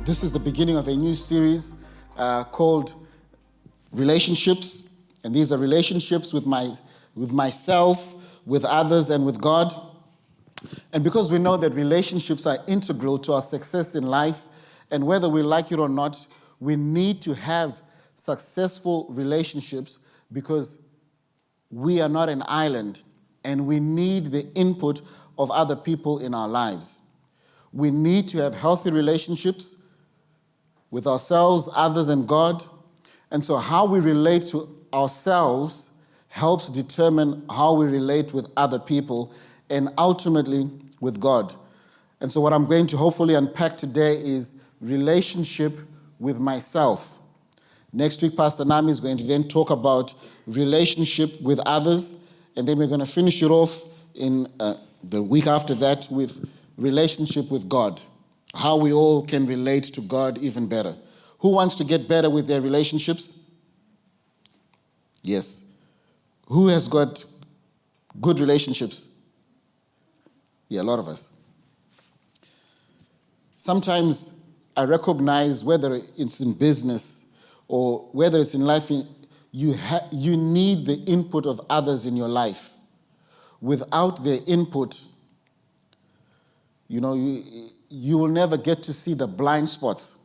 This is the beginning of a new series called Relationships. And these are relationships with myself, with others, and with God. And because we know that relationships are integral to our success in life, and whether we like it or not, we need to have successful relationships because we are not an island, and we need the input of other people in our lives. We need to have healthy relationships with ourselves, others, and God. And so how we relate to ourselves helps determine how we relate with other people and ultimately with God. And so what I'm going to hopefully unpack today is relationship with myself. Next week, Pastor Nami is going to then talk about relationship with others, and then we're going to finish it off in the week after that with relationship with God, how we all can relate to God even better. Who wants to get better with their relationships? Yes. Who has got good relationships? Yeah, a lot of us. Sometimes I recognize whether it's in business or whether it's in life, you need the input of others in your life. Without their input, you will never get to see the blind spots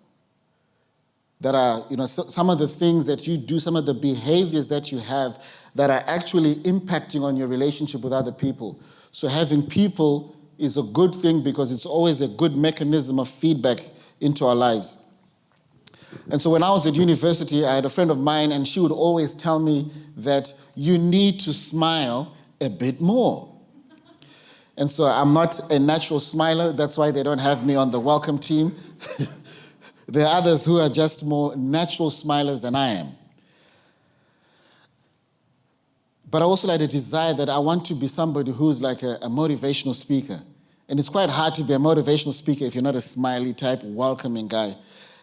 that are, some of the things that you do, some of the behaviors that you have that are actually impacting on your relationship with other people. So having people is a good thing because it's always a good mechanism of feedback into our lives. And so when I was at university, I had a friend of mine, and she would always tell me that you need to smile a bit more. And so I'm not a natural smiler. That's why they don't have me on the welcome team. There are others who are just more natural smilers than I am. But I also like a desire that I want to be somebody who's like a motivational speaker. And it's quite hard to be a motivational speaker if you're not a smiley type, welcoming guy.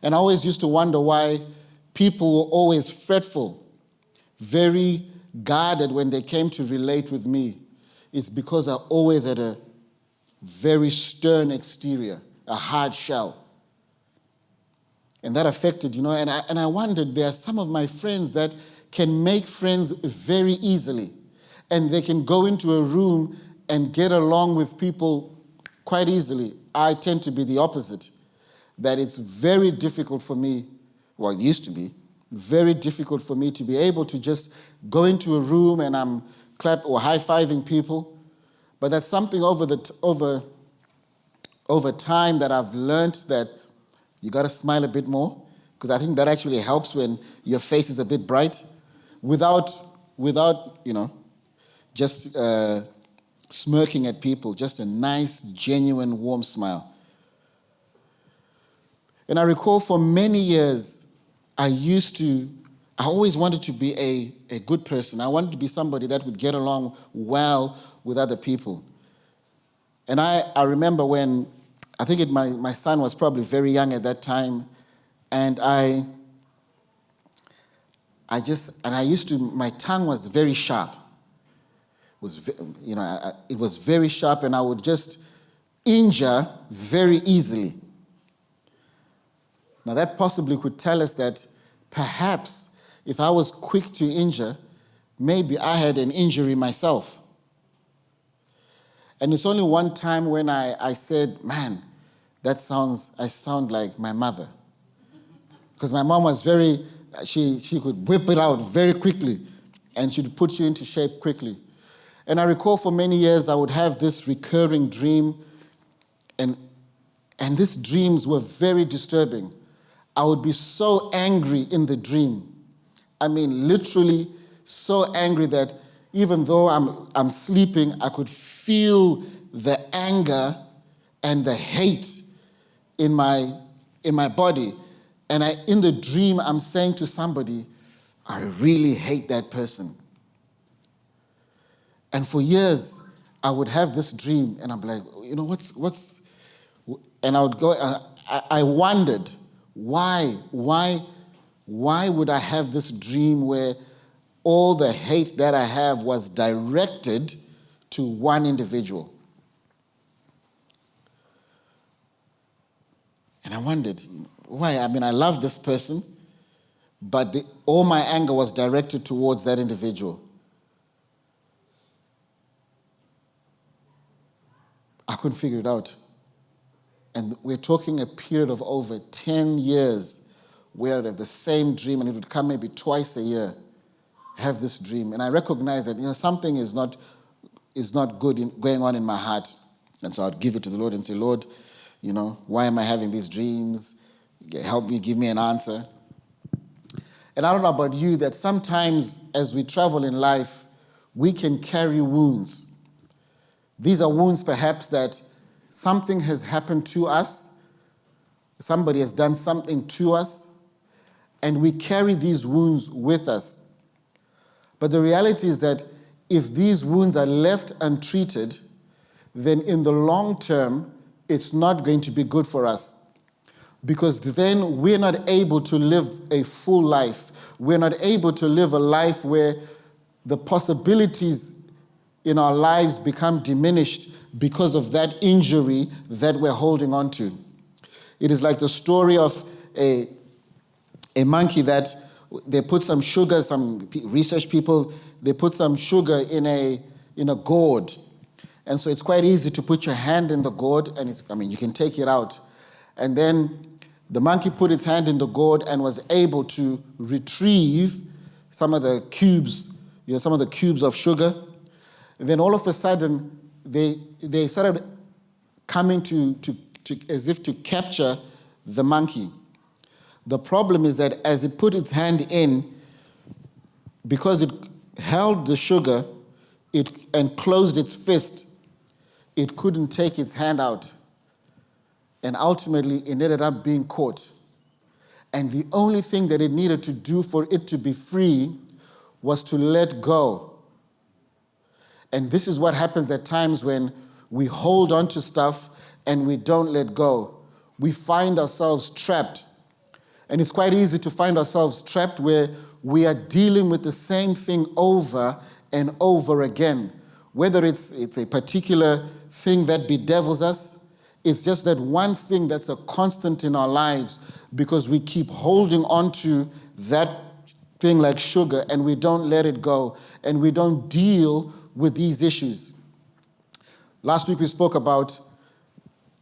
And I always used to wonder why people were always fretful, very guarded when they came to relate with me. It's because I always had a very stern exterior, a hard shell. And that affected, and I wondered, there are some of my friends that can make friends very easily. And they can go into a room and get along with people quite easily. I tend to be the opposite. That it's very difficult for me, well, it used to be, very difficult for me to be able to just go into a room and I'm clap or high-fiving people. But that's something over time that I've learned that you got to smile a bit more, because I think that actually helps when your face is a bit bright without just smirking at people, just a nice, genuine, warm smile. And I recall for many years, I always wanted to be a good person. I wanted to be somebody that would get along well with other people. And I remember when, I think my son was probably very young at that time, and my tongue was very sharp. It was very sharp, and I would just injure very easily. Now that possibly could tell us that perhaps if I was quick to injure, maybe I had an injury myself. And it's only one time when I said, man, I sound like my mother. Because my mom was she could whip it out very quickly, and she'd put you into shape quickly. And I recall for many years I would have this recurring dream, and these dreams were very disturbing. I would be so angry in the dream. I mean, literally so angry that even though I'm sleeping, I could feel the anger and the hate in my body. And in the dream, I'm saying to somebody, I really hate that person. And for years, I would have this dream, and I'm like, what's, and I would go, and I wondered, why would I have this dream where all the hate that I have was directed to one individual? And I wondered, why? I mean, I love this person, but all my anger was directed towards that individual. I couldn't figure it out. And we're talking a period of over 10 years where I have the same dream, and it would come maybe twice a year, have this dream. And I recognize that, something is not good going on in my heart. And so I'd give it to the Lord and say, Lord, why am I having these dreams? Help me, give me an answer. And I don't know about you, that sometimes as we travel in life, we can carry wounds. These are wounds perhaps that something has happened to us, somebody has done something to us, and we carry these wounds with us. But the reality is that if these wounds are left untreated, then in the long term, it's not going to be good for us. Because then we're not able to live a full life. We're not able to live a life where the possibilities in our lives become diminished because of that injury that we're holding on to. It is like the story of a monkey that they put some sugar, some research people, they put some sugar in a gourd. And so it's quite easy to put your hand in the gourd, and you can take it out. And then the monkey put its hand in the gourd and was able to retrieve some of the cubes, some of the cubes of sugar. And then all of a sudden, they started coming to as if to capture the monkey. The problem is that as it put its hand in, because it held the sugar and closed its fist, it couldn't take its hand out. And ultimately, it ended up being caught. And the only thing that it needed to do for it to be free was to let go. And this is what happens at times when we hold on to stuff and we don't let go. We find ourselves trapped. And it's quite easy to find ourselves trapped where we are dealing with the same thing over and over again. Whether it's a particular thing that bedevils us, it's just that one thing that's a constant in our lives because we keep holding on to that thing like sugar and we don't let it go and we don't deal with these issues. Last week we spoke about,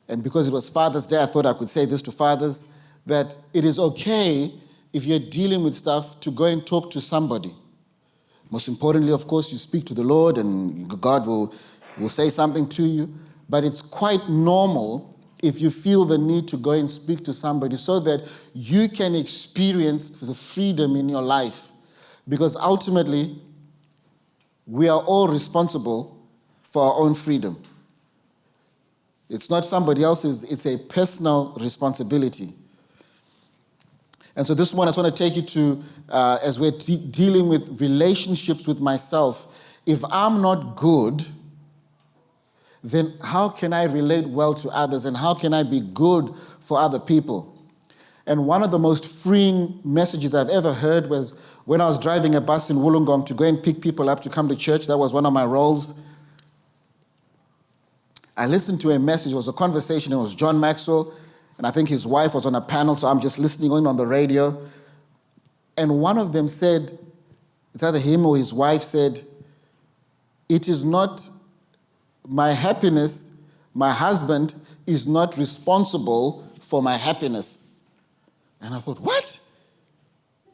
and because it was Father's Day, I thought I could say this to fathers, that it is okay if you're dealing with stuff to go and talk to somebody. Most importantly, of course, you speak to the Lord and God will say something to you. But it's quite normal if you feel the need to go and speak to somebody so that you can experience the freedom in your life. Because ultimately, we are all responsible for our own freedom. It's not somebody else's, it's a personal responsibility. And so this one, I just want to take you to, as we're dealing with relationships with myself, if I'm not good, then how can I relate well to others and how can I be good for other people? And one of the most freeing messages I've ever heard was when I was driving a bus in Wollongong to go and pick people up to come to church. That was one of my roles. I listened to a message, it was a conversation, it was John Maxwell, and I think his wife was on a panel, so I'm just listening in on the radio. And one of them said, it's either him or his wife said, it is not my happiness, my husband is not responsible for my happiness. And I thought, what?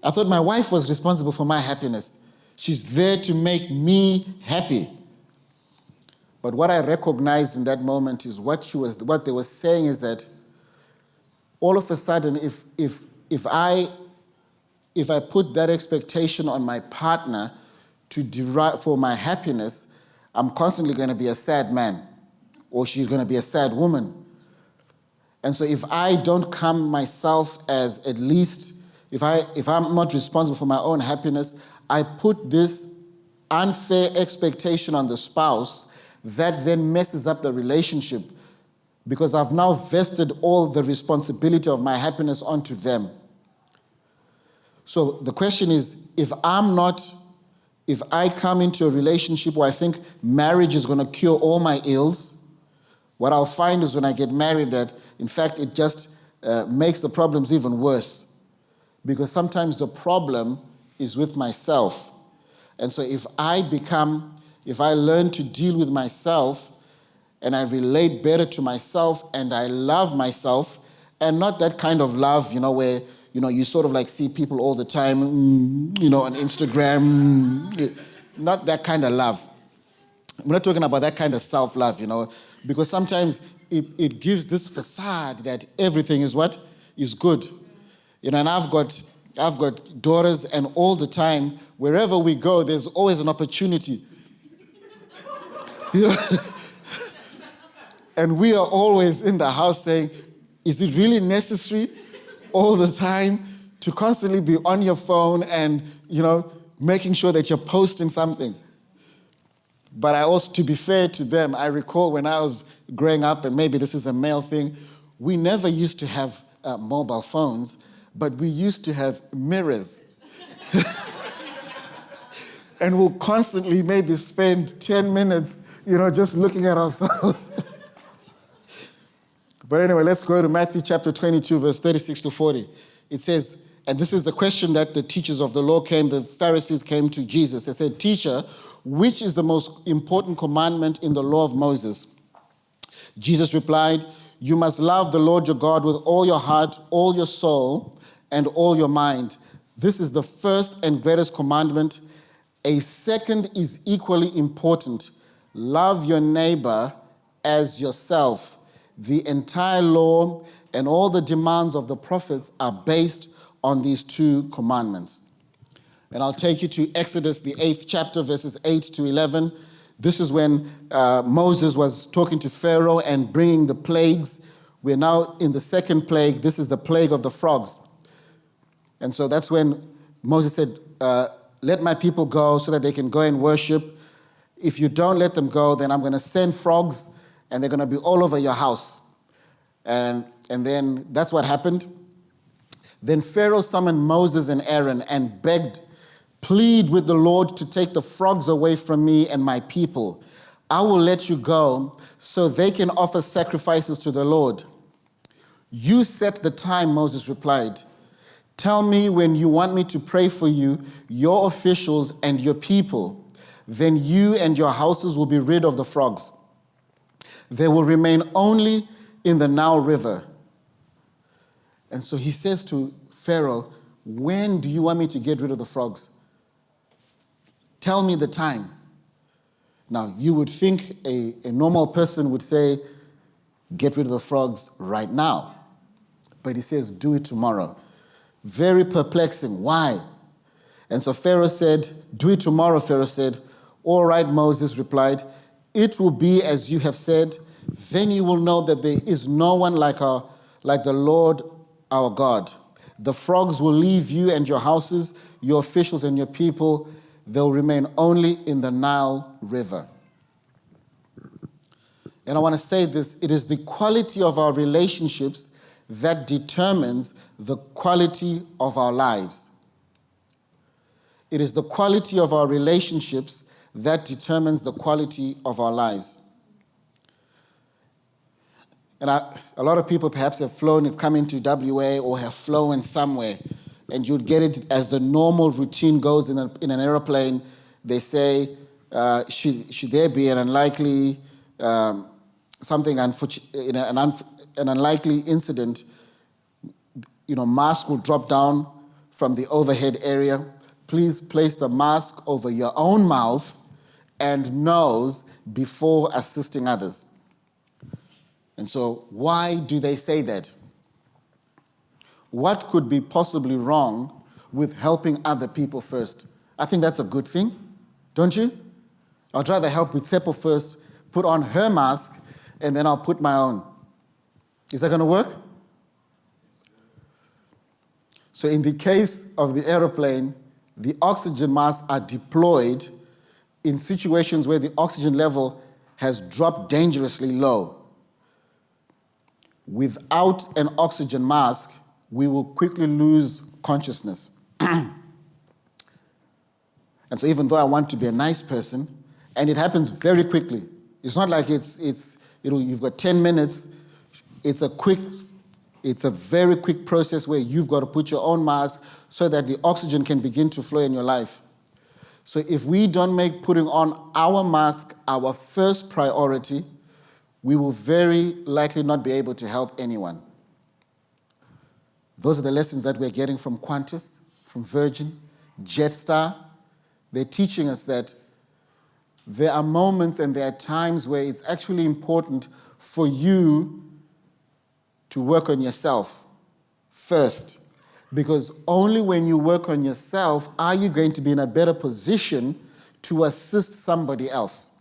I thought my wife was responsible for my happiness. She's there to make me happy. But what I recognized in that moment is what they were saying is that all of a sudden, if I put that expectation on my partner to derive for my happiness, I'm constantly going to be a sad man, or she's going to be a sad woman. And so if I don't come myself as at least, if I'm not responsible for my own happiness, I put this unfair expectation on the spouse that then messes up the relationship because I've now vested all the responsibility of my happiness onto them. So the question is, if I come into a relationship where I think marriage is going to cure all my ills, what I'll find is when I get married that, in fact, it just makes the problems even worse. Because sometimes the problem is with myself. And so if I learn to deal with myself, and I relate better to myself, and I love myself, and not that kind of love, where, you sort of like see people all the time, on Instagram, not that kind of love. We're not talking about that kind of self-love, because sometimes it gives this facade that everything is what? Is good. And I've got daughters, and all the time, wherever we go, there's always an opportunity. And we are always in the house saying, is it really necessary all the time to constantly be on your phone and, making sure that you're posting something? But I also, to be fair to them, I recall when I was growing up, and maybe this is a male thing, we never used to have mobile phones, but we used to have mirrors. And we'll constantly maybe spend 10 minutes, just looking at ourselves. But anyway, let's go to Matthew chapter 22, verse 36 to 40. It says, and this is the question that the teachers of the law the Pharisees came to Jesus. They said, "Teacher, which is the most important commandment in the law of Moses?" Jesus replied, "You must love the Lord your God with all your heart, all your soul, and all your mind. This is the first and greatest commandment. A second is equally important. Love your neighbor as yourself. The entire law and all the demands of the prophets are based on these two commandments." And I'll take you to Exodus, the 8th chapter, verses 8 to 11. This is when Moses was talking to Pharaoh and bringing the plagues. We're now in the second plague. This is the plague of the frogs. And so that's when Moses said, let my people go so that they can go and worship. If you don't let them go, then I'm going to send frogs, and they're going to be all over your house. And then that's what happened. Then Pharaoh summoned Moses and Aaron and begged, "Plead with the Lord to take the frogs away from me and my people. I will let you go so they can offer sacrifices to the Lord." "You set the time," Moses replied. "Tell me when you want me to pray for you, your officials, and your people. Then you and your houses will be rid of the frogs. They will remain only in the Nile River." And so he says to Pharaoh, "When do you want me to get rid of the frogs? Tell me the time." Now, you would think a normal person would say, get rid of the frogs right now. But he says, do it tomorrow. Very perplexing. Why? And so Pharaoh said, "Do it tomorrow," Pharaoh said. "All right," Moses replied. "It will be as you have said. Then you will know that there is no one like the Lord our God. The frogs will leave you and your houses, your officials and your people. They'll remain only in the Nile River." And I want to say this, it is the quality of our relationships that determines the quality of our lives. It is the quality of our relationships that determines the quality of our lives. And a lot of people perhaps have come into WA or have flown somewhere, and you'd get it as the normal routine goes in an aeroplane. They say, should there be an unlikely, an unlikely incident, mask will drop down from the overhead area. Please place the mask over your own mouth and nose before assisting others. And so why do they say that? What could be possibly wrong with helping other people first? I think that's a good thing, don't you? I'd rather help with Seppo first, put on her mask, and then I'll put my own. Is that going to work? So in the case of the aeroplane, the oxygen masks are deployed in situations where the oxygen level has dropped dangerously low. Without an oxygen mask, we will quickly lose consciousness. And so even though I want to be a nice person, and it happens very quickly. It's not like you've got 10 minutes. It's a quick It's a very quick process where you've got to put your own mask so that the oxygen can begin to flow in your life. So if we don't make putting on our mask our first priority, we will very likely not be able to help anyone. Those are the lessons that we're getting from Qantas, from Virgin, Jetstar. They're teaching us that there are moments and there are times where it's actually important for you to work on yourself first. Because only when you work on yourself are you going to be in a better position to assist somebody else.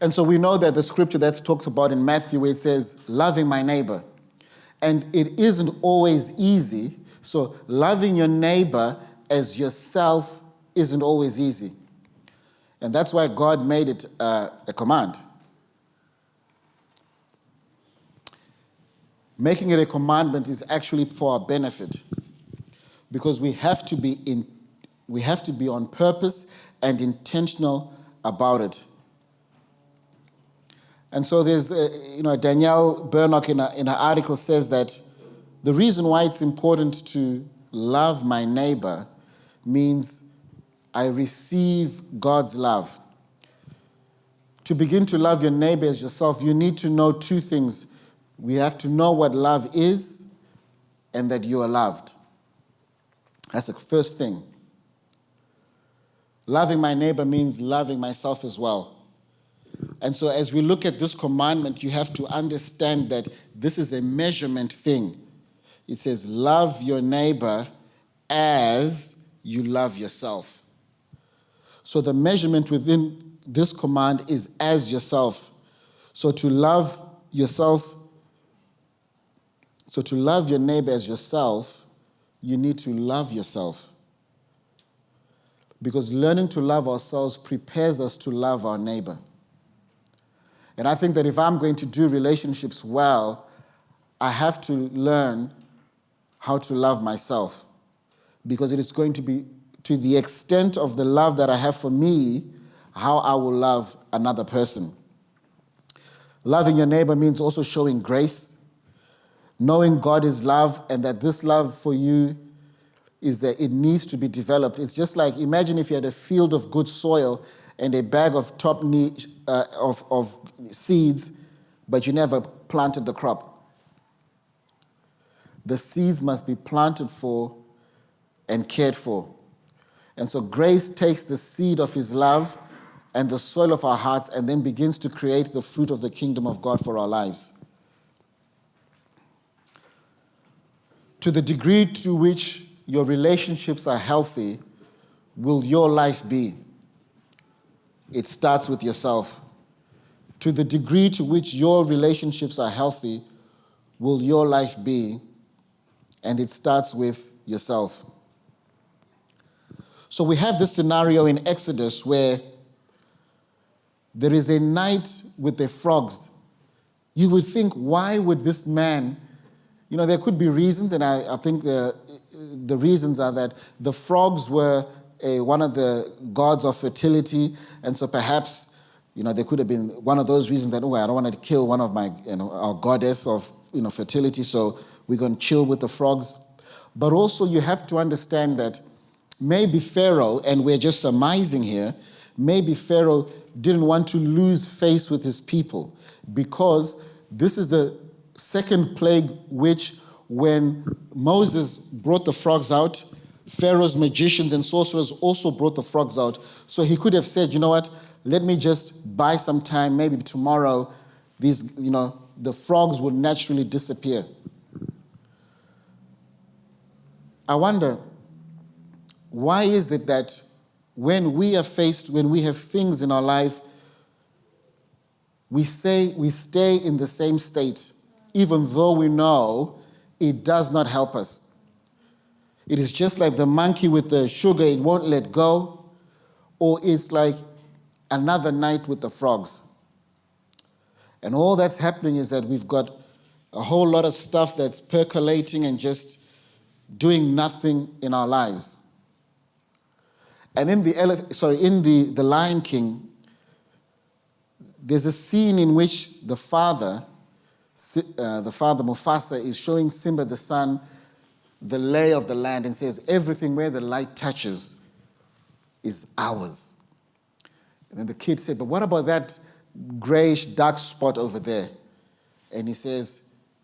And so we know that the scripture that's talked about in Matthew, where it says, loving my neighbor. And it isn't always easy. So loving your neighbor as yourself isn't always easy. And that's why God made it a command. Making it a commandment is actually for our benefit, because we have to be on purpose and intentional about it. And so there's, Danielle Burnock in her article says that the reason why it's important to love my neighbor means I receive God's love. To begin to love your neighbor as yourself, you need to know two things. We have to know what love is and that you are loved. That's the first thing. Loving my neighbor means loving myself as well. And so as we look at this commandment, you have to understand that this is a measurement thing. It says, love your neighbor as you love yourself. So the measurement within this command is as yourself. So to love yourself, so to love your neighbor as yourself, you need to love yourself. Because learning to love ourselves prepares us to love our neighbor. And I think that if I'm going to do relationships well, I have to learn how to love myself. Because it is going to be to the extent of the love that I have for me, how I will love another person. Loving your neighbor means also showing grace, knowing God is love, and that this love for you is that it needs to be developed. It's just like, imagine if you had a field of good soil and a bag of of seeds, but you never planted the crop. The seeds must be planted for and cared for. And so grace takes the seed of his love and the soil of our hearts and then begins to create the fruit of the kingdom of God for our lives. To the degree to which your relationships are healthy, will your life be? It starts with yourself. To the degree to which your relationships are healthy, will your life be? And it starts with yourself. So we have this scenario in Exodus where there is a night with the frogs. You would think, why would this man, there could be reasons, and I think the reasons are that the frogs were one of the gods of fertility, and so perhaps, there could have been one of those reasons that, I don't want to kill one of my, our goddess of, fertility, so we're going to chill with the frogs. But also you have to understand that maybe Pharaoh, and we're just surmising here, maybe Pharaoh didn't want to lose face with his people, because this is the second plague which, when Moses brought the frogs out, Pharaoh's magicians and sorcerers also brought the frogs out. So he could have said, let me just buy some time, maybe tomorrow, the frogs will naturally disappear. I wonder, why is it that when we have things in our life, we stay in the same state, even though we know it does not help us? It is just like the monkey with the sugar, it won't let go, or it's like another night with the frogs. And all that's happening is that we've got a whole lot of stuff that's percolating and just doing nothing in our lives. And in the Lion King, there's a scene in which the father Mufasa is showing Simba the son the lay of the land and says, everything where the light touches is ours. And then the kid said, but what about that grayish dark spot over there? And he says,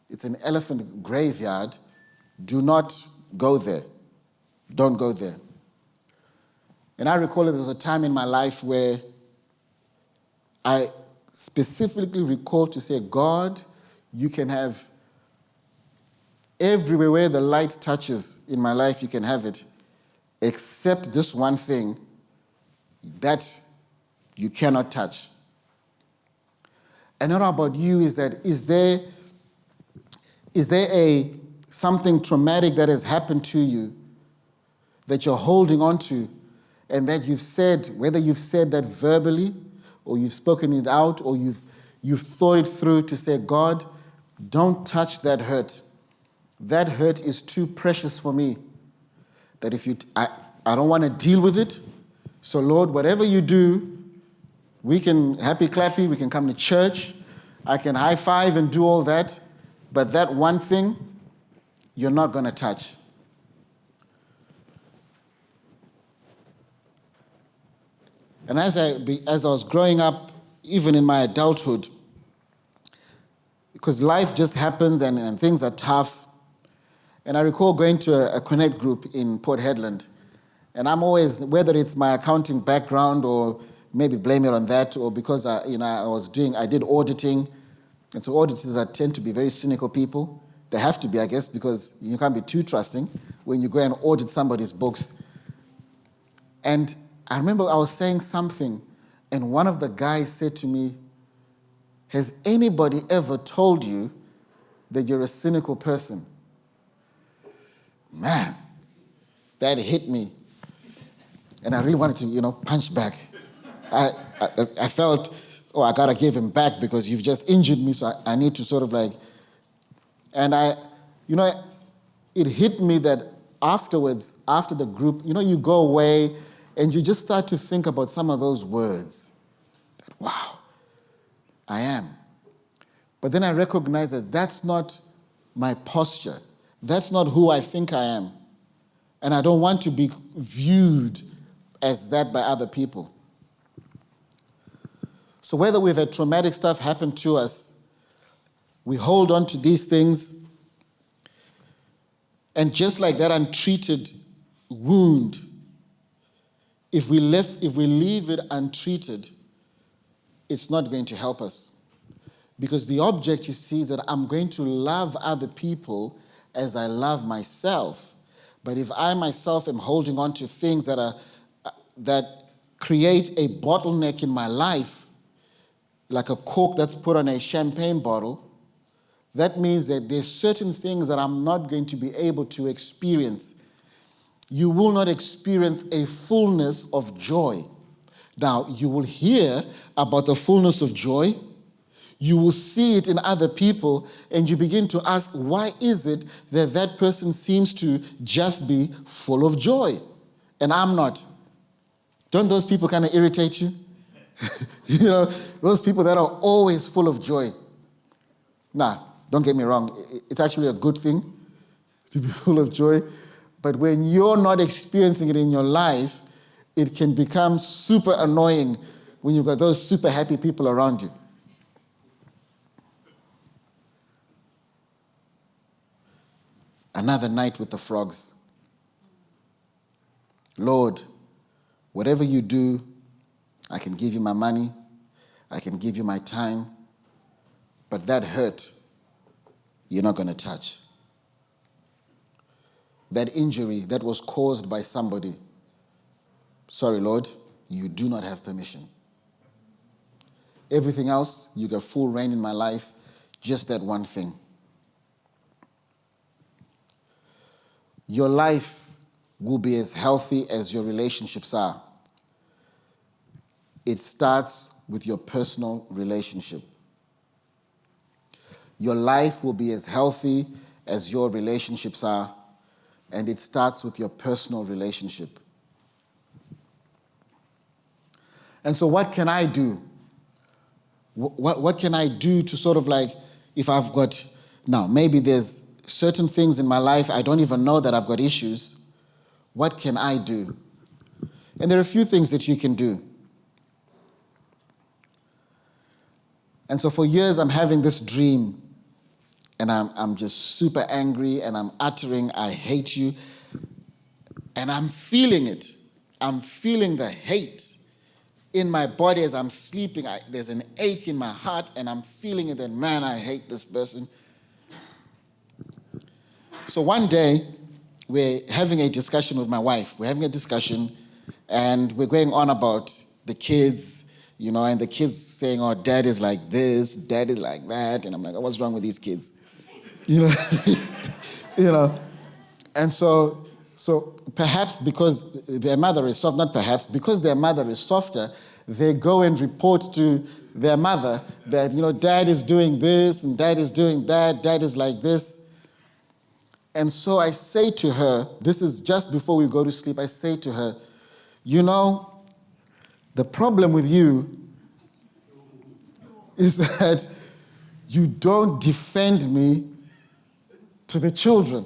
it's an elephant graveyard. Do not go there. Don't go there. And I recall there was a time in my life where I specifically recall to say, God, you can have everywhere where the light touches in my life, you can have it, except this one thing that you cannot touch. And not about you is that, is there something traumatic that has happened to you that you're holding on to, and that you've said, whether you've said that verbally, or you've spoken it out, or you've thought it through to say, God, don't touch that hurt. That hurt is too precious for me. That I don't want to deal with it. So Lord, whatever you do, we can happy clappy, we can come to church, I can high five and do all that, but that one thing, you're not going to touch. And as I was growing up, even in my adulthood, because life just happens and things are tough. And I recall going to a Connect group in Port Hedland. And I'm always, whether it's my accounting background or maybe blame it on that, or because I did auditing. And so auditors tend to be very cynical people. They have to be, I guess, because you can't be too trusting when you go and audit somebody's books. And I remember I was saying something, and one of the guys said to me, has anybody ever told you that you're a cynical person? Man, that hit me. And I really wanted to, punch back. I felt, I got to give him back because you've just injured me, so I need to sort of and it hit me that afterwards, after the group, you go away and you just start to think about some of those words. That, wow, I am. But then I recognize that that's not my posture. That's not who I think I am. And I don't want to be viewed as that by other people. So whether we've had traumatic stuff happen to us, we hold on to these things, and just like that untreated wound, if we leave it untreated, it's not going to help us. Because the object, you see, is that I'm going to love other people as I love myself. But if I myself am holding on to things that create a bottleneck in my life, like a cork that's put on a champagne bottle, that means that there's certain things that I'm not going to be able to experience. You will not experience a fullness of joy. Now, you will hear about the fullness of joy. You will see it in other people, and you begin to ask, why is it that that person seems to just be full of joy, and I'm not? Don't those people kind of irritate you? Those people that are always full of joy. Nah, don't get me wrong. It's actually a good thing to be full of joy. But when you're not experiencing it in your life, it can become super annoying when you've got those super happy people around you. Another night with the frogs. Lord, whatever you do, I can give you my money, I can give you my time, but that hurt, you're not going to touch. That injury that was caused by somebody, sorry, Lord, you do not have permission. Everything else, you got full reign in my life, just that one thing. Your life will be as healthy as your relationships are. It starts with your personal relationship. Your life will be as healthy as your relationships are, and it starts with your personal relationship. And so what can I do? What can I do to sort of like, if I've got, now maybe there's certain things in my life I don't even know that I've got issues. What can I do? And there are a few things that you can do. And so for years I'm having this dream, and I'm just super angry, and I'm uttering, I hate you. And I'm feeling it. I'm feeling the hate in my body as I'm sleeping. There's an ache in my heart, and I'm feeling it that, man, I hate this person. So one day, we're having a discussion with my wife. We're having a discussion, and we're going on about the kids, and the kids saying, oh, dad is like this, dad is like that. And I'm like, oh, what's wrong with these kids? And so perhaps because their mother is soft, not perhaps, because their mother is softer, they go and report to their mother that, dad is doing this and dad is doing that, dad is like this. And so I say to her, this is just before we go to sleep, I say to her, the problem with you is that you don't defend me to the children.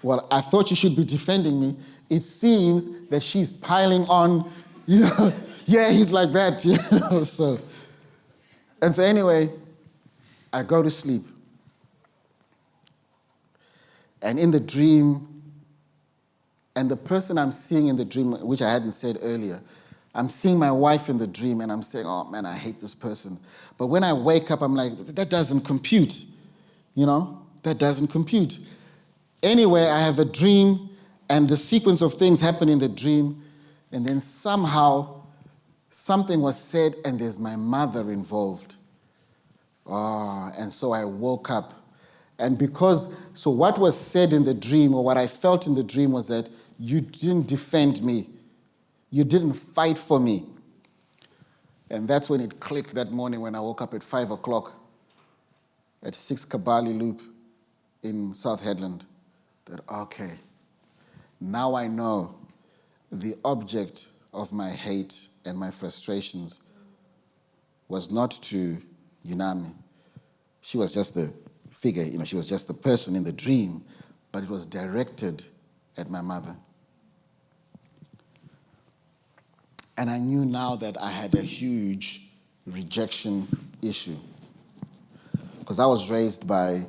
Well, I thought you should be defending me. It seems that she's piling on, yeah, he's like that, So anyway, I go to sleep. And in the dream, and the person I'm seeing in the dream, which I hadn't said earlier, I'm seeing my wife in the dream, and I'm saying, oh man, I hate this person. But when I wake up, I'm like, that doesn't compute, that doesn't compute. Anyway, I have a dream, and the sequence of things happen in the dream, and then somehow something was said, and there's my mother involved. And so I woke up. And so what was said in the dream, or what I felt in the dream, was that you didn't defend me. You didn't fight for me. And that's when it clicked that morning when I woke up at 5 o'clock at 6 Kabali Loop in South Headland. That, okay, now I know the object of my hate and my frustrations was not to Unami. She was just the figure, she was just the person in the dream, but it was directed at my mother. And I knew now that I had a huge rejection issue, because I was raised by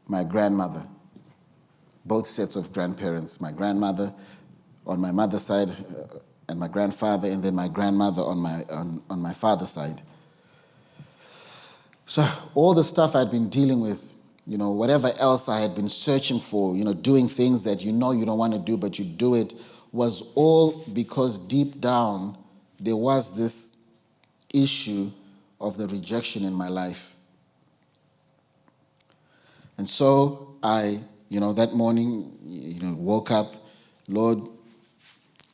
my grandmother. Both sets of grandparents, my grandmother on my mother's side, and my grandfather, and then my grandmother on my father's side. So all the stuff I'd been dealing with, whatever else I had been searching for, doing things that you don't want to do, but you do it, was all because deep down there was this issue of the rejection in my life. And so I, that morning, woke up, Lord,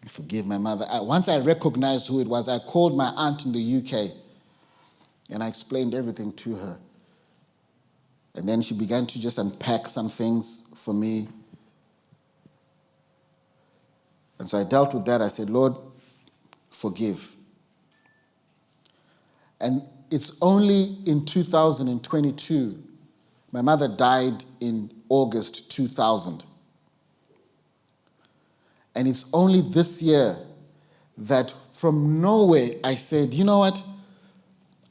forgive my mother. Once I recognized who it was, I called my aunt in the UK, and I explained everything to her. And then she began to just unpack some things for me. And so I dealt with that. I said, Lord, forgive. And it's only in 2022, my mother died in August 2000. And it's only this year that from nowhere I said, you know what?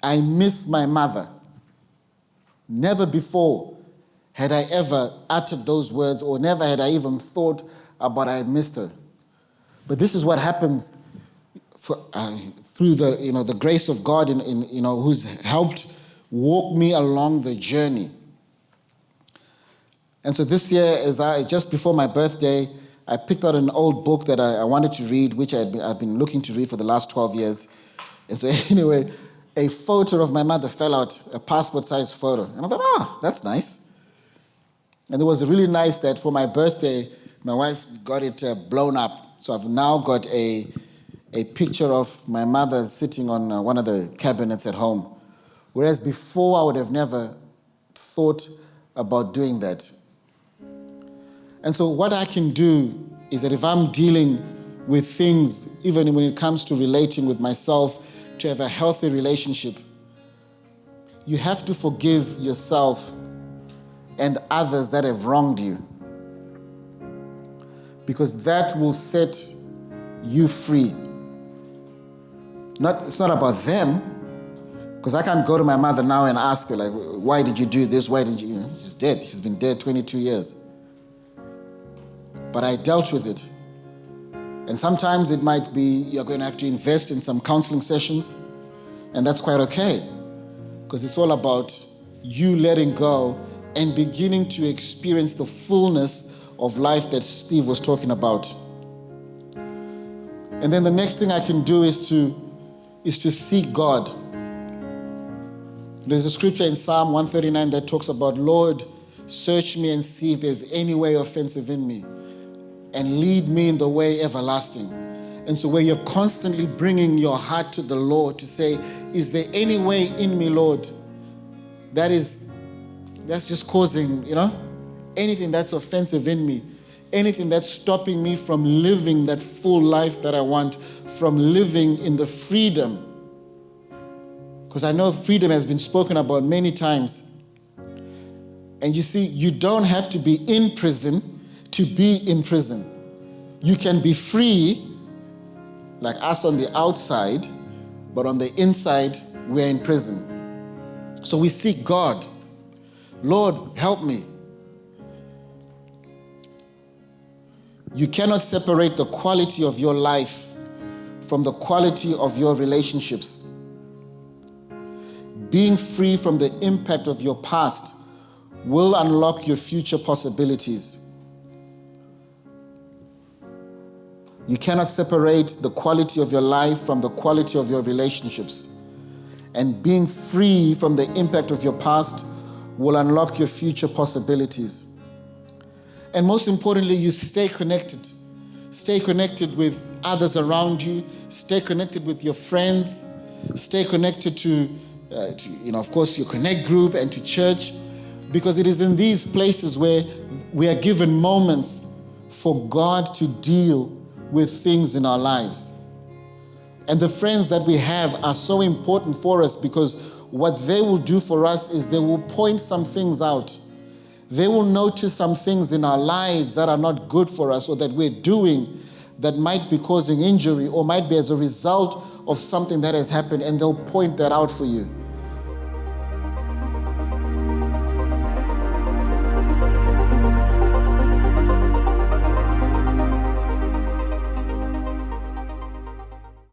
I miss my mother. Never before had I ever uttered those words, or never had I even thought about I missed her. But this is what happens through the grace of God, who's helped walk me along the journey. And so this year, just before my birthday, I picked out an old book that I wanted to read, which I've been looking to read for the last 12 years. And so anyway, a photo of my mother fell out, a passport-sized photo. And I thought, that's nice. And it was really nice that for my birthday, my wife got it blown up. So I've now got a picture of my mother sitting on one of the cabinets at home. Whereas before, I would have never thought about doing that. And so what I can do is that if I'm dealing with things, even when it comes to relating with myself, to have a healthy relationship, you have to forgive yourself and others that have wronged you, because that will set you free. It's not about them, because I can't go to my mother now and ask her, like, why did you do this? Why did you? She's dead. She's been dead 22 years. But I dealt with it. And sometimes it might be you're going to have to invest in some counseling sessions, and that's quite okay, because it's all about you letting go and beginning to experience the fullness of life that Steve was talking about. And then the next thing I can do is to seek God. There's a scripture in Psalm 139 that talks about, Lord, search me and see if there's any way offensive in me, and lead me in the way everlasting. And so where you're constantly bringing your heart to the Lord to say, is there any way in me, Lord, that's just causing, anything that's offensive in me, anything that's stopping me from living that full life that I want, from living in the freedom. Because I know freedom has been spoken about many times. And you see, you don't have to be in prison to be in prison. You can be free, like us on the outside, but on the inside, we're in prison. So we seek God. Lord, help me. You cannot separate the quality of your life from the quality of your relationships. Being free from the impact of your past will unlock your future possibilities. You cannot separate the quality of your life from the quality of your relationships. And being free from the impact of your past will unlock your future possibilities. And most importantly, you stay connected. Stay connected with others around you. Stay connected with your friends. Stay connected to of course, your Connect group and to church, because it is in these places where we are given moments for God to deal with things in our lives. And the friends that we have are so important for us, because what they will do for us is they will point some things out. They will notice some things in our lives that are not good for us, or that we're doing that might be causing injury, or might be as a result of something that has happened, and they'll point that out for you.